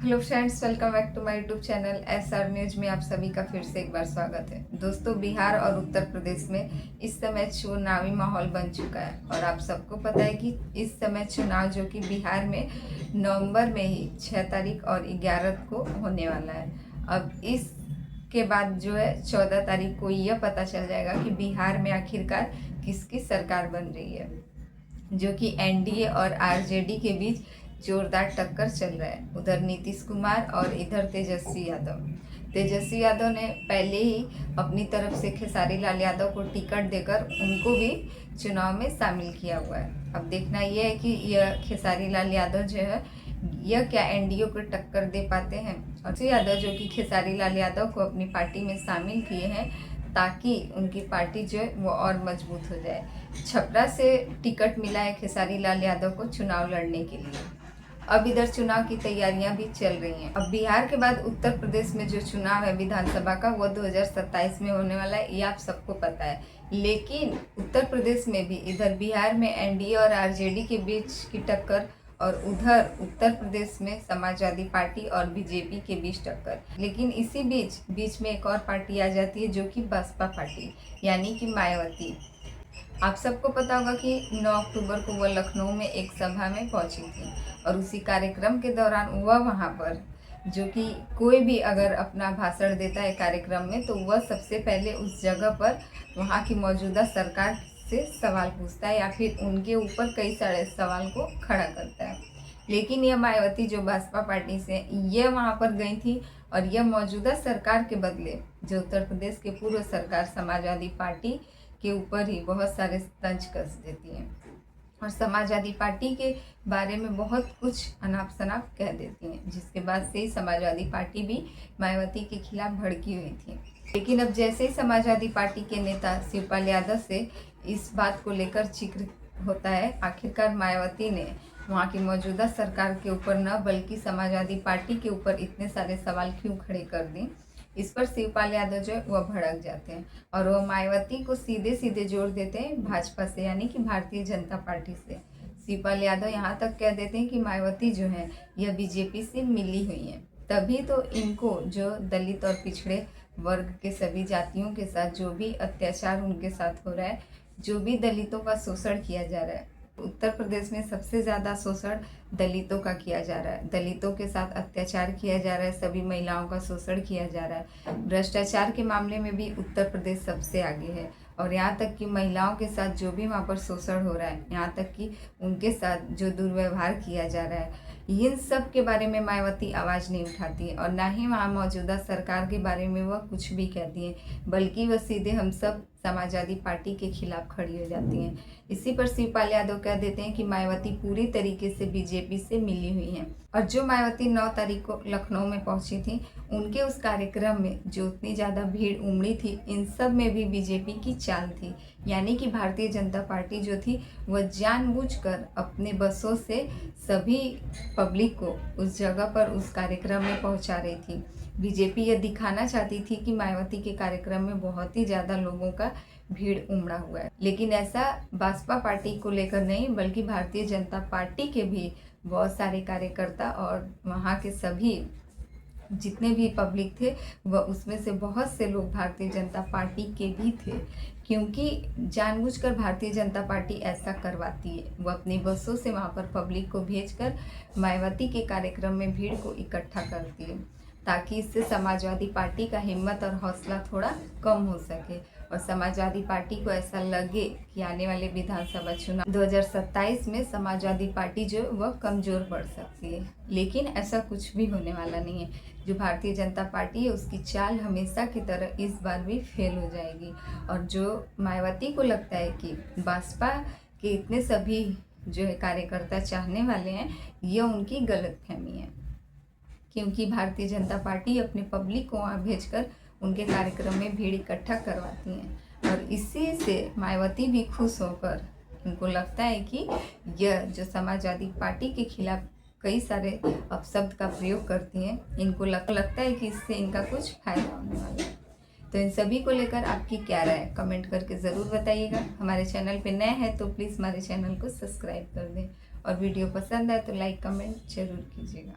Hello friends, welcome back to my YouTube channel SR news में आप सभी का फिर से एक बार स्वागत है। दोस्तों, बिहार और उत्तर प्रदेश में इस समय चुनावी माहौल बन चुका है और आप सबको पता है कि इस समय चुनाव जो कि बिहार में नवंबर में ही 6 तारीख और 11 को होने वाला है। अब इस के बाद जो है 14 तारीख को यह पता चल जाएगा कि बिहार में आखिरकार किसकी सरकार बन रही है, जो कि NDA और RJD के बीच जोरदार टक्कर चल रहा है। उधर नीतीश कुमार और इधर तेजस्वी यादव ने पहले ही अपनी तरफ से खेसारी लाल यादव को टिकट देकर उनको भी चुनाव में शामिल किया हुआ है। अब देखना यह है कि यह खेसारी लाल यादव जो है यह क्या NDA को टक्कर दे पाते हैं। और यादव जो कि खेसारी लाल यादव को अपनी पार्टी में शामिल किए हैं ताकि उनकी पार्टी जो है वो और मजबूत हो जाए। छपरा से टिकट मिला है खेसारी लाल यादव को चुनाव लड़ने के लिए। अब इधर चुनाव की तैयारियां भी चल रही हैं। अब बिहार के बाद उत्तर प्रदेश में जो चुनाव है विधानसभा का, वो 2027 में होने वाला है, ये आप सबको पता है। लेकिन उत्तर प्रदेश में भी इधर बिहार में NDA और RJD के बीच की टक्कर और उधर उत्तर प्रदेश में समाजवादी पार्टी और BJP के बीच टक्कर। लेकिन इसी बीच में एक और पार्टी आ जाती है जो कि बसपा पार्टी, यानी कि मायावती। आप सबको पता होगा कि 9 अक्टूबर को वह लखनऊ में एक सभा में पहुंची थी और उसी कार्यक्रम के दौरान वह वहां पर जो कि कोई भी अगर अपना भाषण देता है कार्यक्रम में, तो वह सबसे पहले उस जगह पर वहां की मौजूदा सरकार से सवाल पूछता है या फिर उनके ऊपर कई सारे सवाल को खड़ा करता है। लेकिन यह मायावती जो बसपा पार्टी से यह वहां पर गई थी और यह मौजूदा सरकार के बदले जो उत्तर प्रदेश के पूर्व सरकार समाजवादी पार्टी के ऊपर ही बहुत सारे तंज कस देती हैं और समाजवादी पार्टी के बारे में बहुत कुछ अनाप शनाप कह देती हैं, जिसके बाद से ही समाजवादी पार्टी भी मायावती के खिलाफ भड़की हुई थी। लेकिन अब जैसे ही समाजवादी पार्टी के नेता शिवपाल यादव से इस बात को लेकर जिक्र होता है, आखिरकार मायावती ने वहाँ की मौजूदा सरकार के ऊपर न बल्कि समाजवादी पार्टी के ऊपर इतने सारे सवाल क्यों खड़े कर दिए, इस पर शिवपाल यादव जो है वह भड़क जाते हैं और वह मायावती को सीधे सीधे जोड़ देते हैं भाजपा से, यानी कि भारतीय जनता पार्टी से। शिवपाल यादव यहाँ तक कह देते हैं कि मायावती जो है यह BJP से मिली हुई है, तभी तो इनको जो दलित और पिछड़े वर्ग के सभी जातियों के साथ जो भी अत्याचार उनके साथ हो रहा है, जो भी दलितों का शोषण किया जा रहा है, उत्तर प्रदेश में सबसे ज़्यादा शोषण दलितों का किया जा रहा है। दलितों के साथ अत्याचार किया जा रहा है, सभी महिलाओं का शोषण किया जा रहा है। भ्रष्टाचार के मामले में भी उत्तर प्रदेश सबसे आगे है और यहाँ तक कि महिलाओं के साथ जो भी वहाँ पर शोषण हो रहा है, यहाँ तक कि उनके साथ जो दुर्व्यवहार किया जा रहा है, इन सब के बारे में मायावती आवाज़ नहीं उठाती है और ना ही वहाँ मौजूदा सरकार के बारे में वह कुछ भी कहती है, बल्कि वह सीधे हम सब समाजवादी पार्टी के खिलाफ खड़ी हो जाती हैं। इसी पर शिवपाल यादव कह देते हैं कि मायावती पूरी तरीके से BJP से मिली हुई हैं और जो मायावती 9 तारीख को लखनऊ में पहुंची थी, उनके उस कार्यक्रम में जो उतनी ज़्यादा भीड़ उमड़ी थी, इन सब में भी BJP की चाल थी, यानी कि भारतीय जनता पार्टी जो थी वह जानबूझकर अपने बसों से सभी पब्लिक को उस जगह पर उस कार्यक्रम में पहुंचा रही थी। BJP यह दिखाना चाहती थी कि मायावती के कार्यक्रम में बहुत ही ज़्यादा लोगों का भीड़ उमड़ा हुआ है, लेकिन ऐसा बसपा पार्टी को लेकर नहीं, बल्कि भारतीय जनता पार्टी के भी बहुत सारे कार्यकर्ता और वहाँ के सभी जितने भी पब्लिक थे वह उसमें से बहुत से लोग भारतीय जनता पार्टी के भी थे, क्योंकि जानबूझकर भारतीय जनता पार्टी ऐसा करवाती है। वह अपनी बसों से वहाँ पर पब्लिक को भेजकर मायावती के कार्यक्रम में भीड़ को इकट्ठा करती है ताकि इससे समाजवादी पार्टी का हिम्मत और हौसला थोड़ा कम हो सके और समाजवादी पार्टी को ऐसा लगे कि आने वाले विधानसभा चुनाव 2027 में समाजवादी पार्टी जो वह कमज़ोर पड़ सकती है। लेकिन ऐसा कुछ भी होने वाला नहीं है। जो भारतीय जनता पार्टी है उसकी चाल हमेशा की तरह इस बार भी फेल हो जाएगी और जो मायावती को लगता है कि बसपा के इतने सभी जो है कार्यकर्ता चाहने वाले हैं, यह उनकी गलतफहमी है, क्योंकि भारतीय जनता पार्टी अपने पब्लिक को वहाँ भेजकर उनके कार्यक्रम में भीड़ इकट्ठा करवाती हैं और इसी से मायावती भी खुश होकर इनको लगता है कि यह जो समाजवादी पार्टी के खिलाफ कई सारे अपशब्द का प्रयोग करती हैं, इनको लगता है कि इससे इनका कुछ फायदा होने वाला है। तो इन सभी को लेकर आपकी क्या राय है, कमेंट करके ज़रूर बताइएगा। हमारे चैनल पे नए हैं तो प्लीज़ हमारे चैनल को सब्सक्राइब कर दें और वीडियो पसंद आए तो लाइक कमेंट जरूर कीजिएगा।